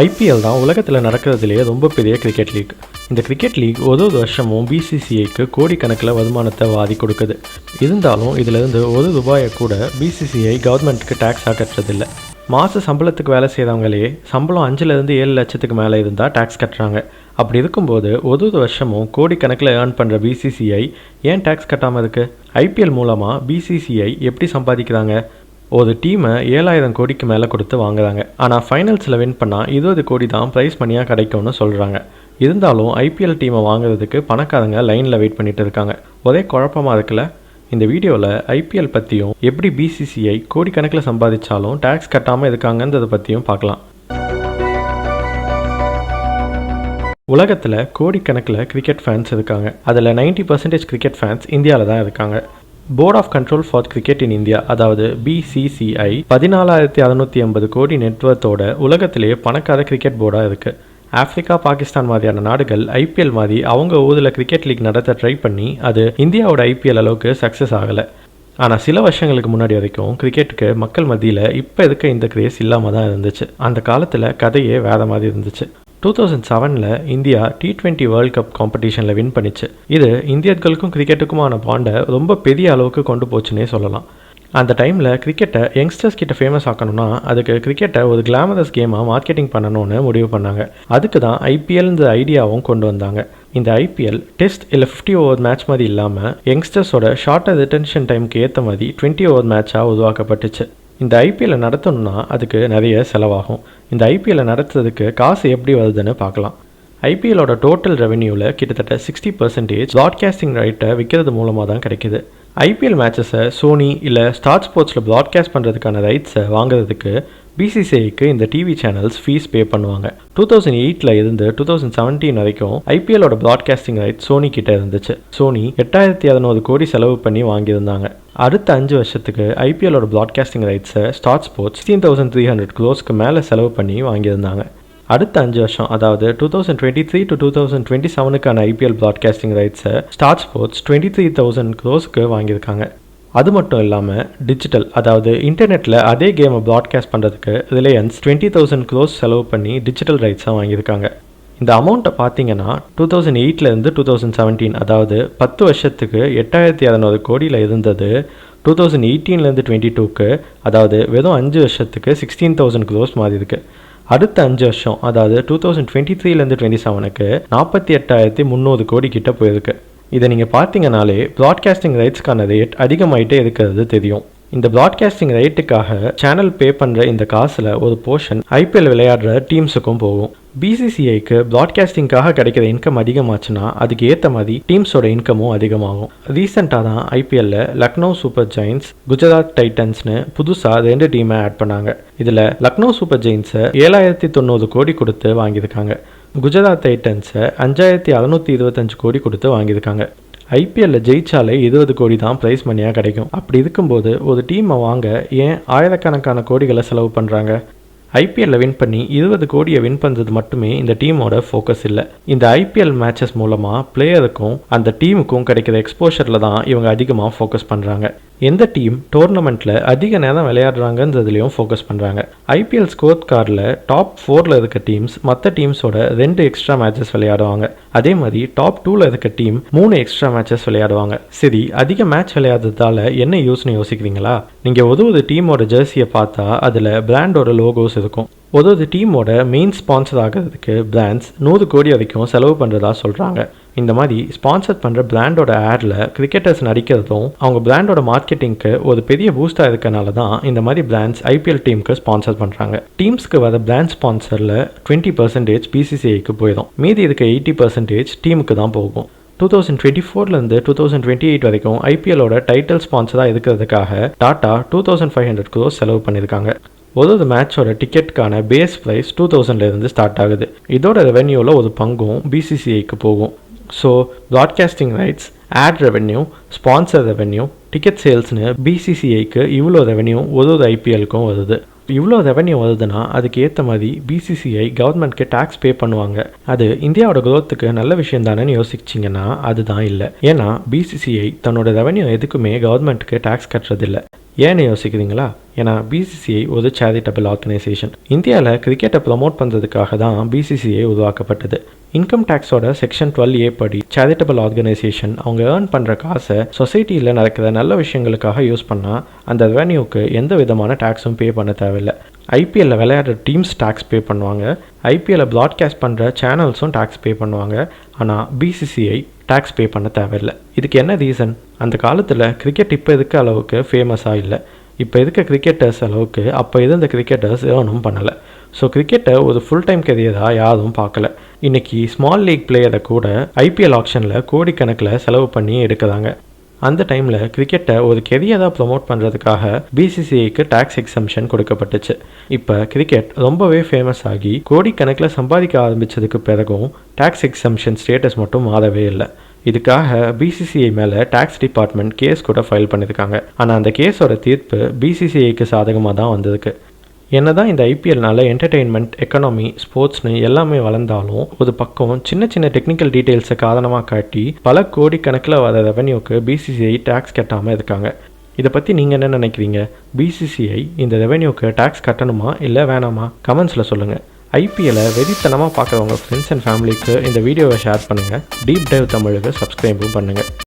IPL தான் உலகத்தில் நடக்கிறதுலேயே ரொம்ப பெரிய கிரிக்கெட் லீக். இந்த கிரிக்கெட் லீக் ஒரு வருஷமும் பிசிசிஐக்கு கோடிக்கணக்கில் வருமானத்தை வாரி கொடுக்குது. இருந்தாலும் இதிலிருந்து ஒரு ரூபாயை கூட பிசிசிஐ கவர்மெண்ட்டுக்கு டேக்ஸாக கட்டுறதில்லை. மாத சம்பளத்துக்கு வேலை செய்கிறவங்களே சம்பளம் 5-7 லட்சத்துக்கு மேலே இருந்தால் டேக்ஸ் கட்டுறாங்க. அப்படி இருக்கும்போது ஒரு வருஷமும் கோடிக்கணக்கில் ஏர்ன் பண்ணுற பிசிசிஐ ஏன் டேக்ஸ் கட்டாமல் இருக்குது? ஐபிஎல் மூலமாக பிசிசிஐ எப்படி சம்பாதிக்கிறாங்க? ஒரு டீமை 7,000 கோடிக்கு மேலே கொடுத்து வாங்குறாங்க. ஆனால் ஃபைனல்ஸில் வின் பண்ணால் 20 கோடி தான் ப்ரைஸ் மணியாக கிடைக்கும்னு சொல்கிறாங்க. இருந்தாலும் ஐபிஎல் டீமை வாங்குறதுக்கு பணக்காரங்க லைனில் வெயிட் பண்ணிட்டு இருக்காங்க. ஒரே குழப்பமாக இருக்குல்ல? இந்த வீடியோவில் ஐபிஎல் பற்றியும் எப்படி பிசிசிஐ கோடிக்கணக்கில் சம்பாதிச்சாலும் டேக்ஸ் கட்டாமல் இருக்காங்கன்றதை பற்றியும் பார்க்கலாம். உலகத்தில் கோடிக்கணக்கில் கிரிக்கெட் ஃபேன்ஸ் இருக்காங்க. அதில் 90% கிரிக்கெட் ஃபேன்ஸ் இந்தியாவில் தான் இருக்காங்க. Board of control for cricket in India, அதாவது பிசிசிஐ 14,680 கோடி நெட்வொர்த்தோட உலகத்திலேயே பணக்கார கிரிக்கெட் போர்டாக இருக்குது. ஆப்பிரிக்கா, பாகிஸ்தான் மாதிரியான நாடுகள் ஐபிஎல் மாதிரி அவங்க ஊரில் கிரிக்கெட் லீக் நடத்த ட்ரை பண்ணி அது இந்தியாவோட ஐபிஎல் அளவுக்கு சக்ஸஸ் ஆகலை. ஆனால் சில வருஷங்களுக்கு முன்னாடி வரைக்கும் கிரிக்கெட்டுக்கு மக்கள் மத்தியில் இப்போ இருக்க இந்த கிரேஸ் இல்லாமல் தான் இருந்துச்சு. அந்த காலத்தில் கதையே வேறு மாதிரி இருந்துச்சு. 2007 இந்தியா T20 வேர்ல்ட் கப் காம்படிஷனில் வின் பண்ணிச்சு. இது இந்தியர்களுக்கும் கிரிக்கெட்டுக்குமான பாண்டை ரொம்ப பெரிய அளவுக்கு கொண்டு போச்சுன்னே சொல்லலாம். அந்த டைமில் கிரிக்கெட்டை யங்ஸ்டர்ஸ் கிட்ட ஃபேமஸ் ஆக்கணும்னா அதுக்கு கிரிக்கெட்டை ஒரு கிளாமரஸ் கேமாக மார்க்கெட்டிங் பண்ணணும்னு முடிவு பண்ணாங்க. அதுக்கு தான் ஐபிஎல்ன்ற ஐடியாவும் கொண்டு வந்தாங்க. இந்த ஐபிஎல் டெஸ்ட் இல்லை 50 ஓவர் மேட்ச் மாதிரி இல்லாமல் யங்ஸ்டர்ஸோட ஷார்ட்டர் ரிட்டன்ஷன் டைமுக்கு ஏற்ற மாதிரி 20 ஓவர் மேட்சாக உருவாக்கப்பட்டுச்சு. இந்த ஐபிஎல்லை நடத்தணும்னா அதுக்கு நிறைய செலவாகும். இந்த ஐபிஎல்லை நடத்துறதுக்கு காசு எப்படி வருதுன்னு பார்க்கலாம். ஐபிஎல்லோட டோட்டல் ரெவென்யூவில் கிட்டத்தட்ட 60% ப்ராட்காஸ்டிங் ரைட்டை விற்கிறது மூலமாக தான் கிடைக்கிது. ஐபிஎல் மேட்சஸை சோனி இல்லை ஸ்டார் ஸ்போர்ட்ஸில் ப்ராட்காஸ்ட் பண்ணுறதுக்கான ரைட்ஸை வாங்குறதுக்கு பிசிசிஐக்கு இந்த டிவி சேனல்ஸ் ஃபீஸ் பே பண்ணுவாங்க. 2008 இருந்து 2017 வரைக்கும் ஐபிஎல்லோட ப்ராட்காஸ்டிங் ரைட் சோனி கிட்ட இருந்துச்சு. சோனி 8,200 கோடி செலவு பண்ணி வாங்கியிருந்தாங்க. அடுத்த 5 வருஷத்துக்கு ஐபிஎல்லோட ப்ராட்காஸ்டிங் ரைட்ஸை ஸ்டார் ஸ்போர்ட்ஸ் 16,300 crores மேலே செலவு பண்ணி வாங்கியிருந்தாங்க. அடுத்த 5 வருஷம், அதாவது 2023 to 2027க்கான ஐபிஎல் ப்ராட்காஸ்டிங் ரைட்ஸை ஸ்டார் ஸ்போர்ட்ஸ் 23,000 crores வாங்கியிருக்காங்க. அது மட்டும் இல்லாமல் டிஜிட்டல், அதாவது இன்டர்நெட்டில் அதே கேமை ப்ராட்காஸ்ட் பண்ணுறதுக்கு ரிலையன்ஸ் 20,000 crores செலவு பண்ணி டிஜிட்டல் ரைட்ஸாக வாங்கியிருக்காங்க. இந்த அமௌண்ட்டை பார்த்தீங்கன்னா 2008 இருந்து 2017, அதாவது 10 வருஷத்துக்கு 8,200 கோடியில் இருந்தது 2018 இருந்து 22க்கு, அதாவது வெறும் 5 வருஷத்துக்கு 16,000 crores மாதிரி இருக்குது. அடுத்த 5 வருஷம், அதாவது 2023 இருந்து 27க்கு 48,300 கோடி கிட்ட போயிருக்கு. இதை நீங்கள் பார்த்தீங்கனாலே ப்ராட்காஸ்டிங் ரைட்ஸ்க்கான ரேட் அதிகமாகிட்டே இருக்கிறது தெரியும். இந்த ப்ராட்காஸ்டிங் ரைட்டுக்காக சேனல் பே பண்ணுற இந்த காசில் ஒரு போர்ஷன் ஐபிஎல் விளையாடுற டீம்ஸுக்கும் போகும். பிசிசிஐக்கு ப்ராட்காஸ்டிங்காக கிடைக்கிற இன்கம் அதிகமாச்சுன்னா அதுக்கு ஏற்ற மாதிரி டீம்ஸோட இன்கமும் அதிகமாகும். ரீசெண்டாக தான் ஐபிஎல்ல லக்னோ சூப்பர் ஜெயின்ஸ், குஜராத் டைட்டன்ஸ்னு புதுசாக 2 டீமை ஆட் பண்ணாங்க. இதில் லக்னோ சூப்பர் ஜெயின்ஸை 7,900 கோடி கொடுத்து வாங்கியிருக்காங்க. குஜராத் டைட்டன்ஸை 5,625 கோடி கொடுத்து வாங்கியிருக்காங்க. ஐபிஎல்ல ஜெயிச்சாலே 20 கோடி தான் ப்ரைஸ் மணியாக கிடைக்கும். அப்படி இருக்கும்போது ஒரு டீமை வாங்க ஏன் ஆயிரக்கணக்கான கோடிகளை செலவு பண்ணுறாங்க? ஐபிஎல்ல வின் பண்ணி 20 கோடியை வின் பண்ணுறது மட்டுமே இந்த டீமோட ஃபோக்கஸ் இல்லை. இந்த ஐபிஎல் மேட்சஸ் மூலமாக பிளேயருக்கும் அந்த டீமுக்கும் கிடைக்கிற எக்ஸ்போஷரில் தான் இவங்க அதிகமாக ஃபோக்கஸ் பண்ணுறாங்க. எந்த டீம் டோர்னமெண்ட்டில் அதிக நேரம் விளையாடுறாங்கன்றதுலையும் ஃபோக்கஸ் பண்ணுறாங்க. ஐபிஎல் ஸ்கோர் கார்டில் டாப் 4 இருக்க டீம்ஸ் மற்ற டீம்ஸோட 2 எக்ஸ்ட்ரா மேட்சஸ் விளையாடுவாங்க. அதே மாதிரி டாப் 2 இருக்க டீம் 3 எக்ஸ்ட்ரா மேட்சஸ் விளையாடுவாங்க. சரி, அதிக மேட்ச் விளையாடுறதால என்ன யூஸ்னு யோசிக்கிறீங்களா? நீங்கள் ஒரு டீமோட ஜெர்சியை பார்த்தா அதில் பிராண்டோட லோகோஸ் இருக்கும். ஒரு டீமோட மெயின் ஸ்பான்சர் ஆகிறதுக்கு பிராண்ட்ஸ் 100 கோடி வரைக்கும் செலவு பண்ணுறதா சொல்கிறாங்க. இந்த மாதிரி ஸ்பான்சர் பண்ணுற பிராண்டோட ஆடில் கிரிக்கெட்டர்ஸ் நடிக்கிறதும் அவங்க பிராண்டோட மார்க்கெட்டிங்க்கு ஒரு பெரிய பூஸ்டாக இருக்கனால தான் இந்த மாதிரி பிராண்ட்ஸ் ஐபிஎல் டீமுக்கு ஸ்பான்சர் பண்ணுறாங்க. டீம்ஸ்க்கு வர பிராண்ட் ஸ்பான்சரில் 20% பிசிசிஐக்கு போயிடும். மீதி இருக்க 80% டீமுக்கு தான் போகும். 2024 இருந்து 2028 வரைக்கும் ஐபிஎல்லோட டைட்டில் ஸ்பான்சராக இருக்கிறதுக்காக டாடா 2,500 crores செலவு பண்ணியிருக்காங்க. ஒரு மேட்சோட டிக்கெட்டுக்கான பேஸ் ப்ரைஸ் 2,000 இருந்து ஸ்டார்ட் ஆகுது. இதோட ரெவென்யூவில் ஒரு பங்கும் பிசிசிஐக்கு போகும். So broadcasting rights, ad revenue, sponsor revenue, ticket சேல்ஸ்னு பிசிசிஐக்கு இவ்வளோ ரெவென்யூ ஒரு ஐபிஎல்க்கும் வருது. இவ்வளோ ரெவென்யூ வருதுன்னா அதுக்கு ஏற்ற மாதிரி பிசிசிஐ கவர்மெண்ட்க்கு டேக்ஸ் பே பண்ணுவாங்க. அது இந்தியாவோட குரோத்துக்கு நல்ல விஷயம் தானேன்னு யோசிச்சிங்கன்னா அதுதான் இல்லை. ஏன்னா பிசிசிஐ தன்னோட ரெவென்யூ எதுக்குமே கவர்மெண்ட்டுக்கு டேக்ஸ் கட்டுறதில்லை. ஏன்னு யோசிக்கிறீங்களா? ஏன்னா பிசிசிஐ ஒரு சேரிட்டபிள் ஆர்கனைசேஷன். இந்தியாவில் கிரிக்கெட்டை ப்ரமோட் பண்ணுறதுக்காக தான் பிசிசிஐ உருவாக்கப்பட்டது. இன்கம் டேக்ஸோட செக்ஷன் 12A படி சேரிட்டபிள் ஆர்கனைசேஷன் அவங்க ஏர்ன் பண்ணுற காசை சொசைட்டியில் நடக்கிற நல்ல விஷயங்களுக்காக யூஸ் பண்ணால் அந்த ரெவன்யூக்கு எந்த விதமான டேக்ஸும் பே பண்ண தேவையில்லை. ஐபிஎல்லில் விளையாடுற டீம்ஸ் டேக்ஸ் பே பண்ணுவாங்க, ஐபிஎல்லை ப்ராட்காஸ்ட் பண்ணுற சேனல்ஸும் டேக்ஸ் பே பண்ணுவாங்க. ஆனால் பிசிசிஐ டேக்ஸ் பே பண்ண தேவையில்லை. இதுக்கு என்ன ரீசன்? அந்த காலத்தில் கிரிக்கெட் இப்போ இருக்க அளவுக்கு ஃபேமஸாக இல்லை. இப்போ இருக்க கிரிக்கெட்டர்ஸ் அளவுக்கு அப்போ இருந்த கிரிக்கெட்டர்ஸ் ஏர்னும் பண்ணலை. ஸோ கிரிக்கெட்டை ஒரு ஃபுல் டைம் கெரியராக யாரும் பார்க்கல. இன்றைக்கி ஸ்மால் லீக் பிளேயரை கூட ஐபிஎல் ஆக்ஷனில் கோடிக்கணக்கில் செலவு பண்ணி எடுக்கிறாங்க. அந்த டைமில் கிரிக்கெட்டை ஒரு கெரியராக ப்ரமோட் பண்ணுறதுக்காக பிசிசிஐக்கு டேக்ஸ் எக்ஸம்ஷன் கொடுக்கப்பட்டுச்சு. இப்போ கிரிக்கெட் ரொம்பவே ஃபேமஸ் ஆகி கோடிக்கணக்கில் சம்பாதிக்க ஆரம்பித்ததுக்கு பிறகும் டேக்ஸ் எக்ஸம்ஷன் ஸ்டேட்டஸ் மட்டும் மாறவே இல்லை. இதுக்காக பிசிசிஐ மேலே டேக்ஸ் டிபார்ட்மெண்ட் கேஸ் கூட ஃபைல் பண்ணியிருக்காங்க. ஆனால் அந்த கேஸோட தீர்ப்பு பிசிசிஐக்கு சாதகமாக தான் வந்திருக்கு. என்னதான் இந்த ஐபிஎல்னால என்டர்டெயின்மெண்ட், எக்கனாமி, ஸ்போர்ட்ஸ்னு எல்லாமே வளர்ந்தாலும் ஒரு பக்கம் சின்ன சின்ன டெக்னிக்கல் டீட்டெயில்ஸை காரணமாக காட்டி பல கோடிக்கணக்கில் வர ரெவன்யூக்கு பிசிசிஐ டேக்ஸ் கட்டாமல் இருக்காங்க. இதை பற்றி நீங்கள் என்ன நினைக்கிறீங்க? பிசிசிஐ இந்த ரெவன்யூக்கு டேக்ஸ் கட்டணுமா இல்லை வேணாமா? கமெண்ட்ஸில் சொல்லுங்கள். ஐபிஎல்லை வெறித்தனமாக பார்க்குறவங்க ஃப்ரெண்ட்ஸ் அண்ட் ஃபேமிலிக்கு இந்த வீடியோவை ஷேர் பண்ணுங்கள். டீப் டைவ் தமிழுக்கு சப்ஸ்கிரைபும் பண்ணுங்கள்.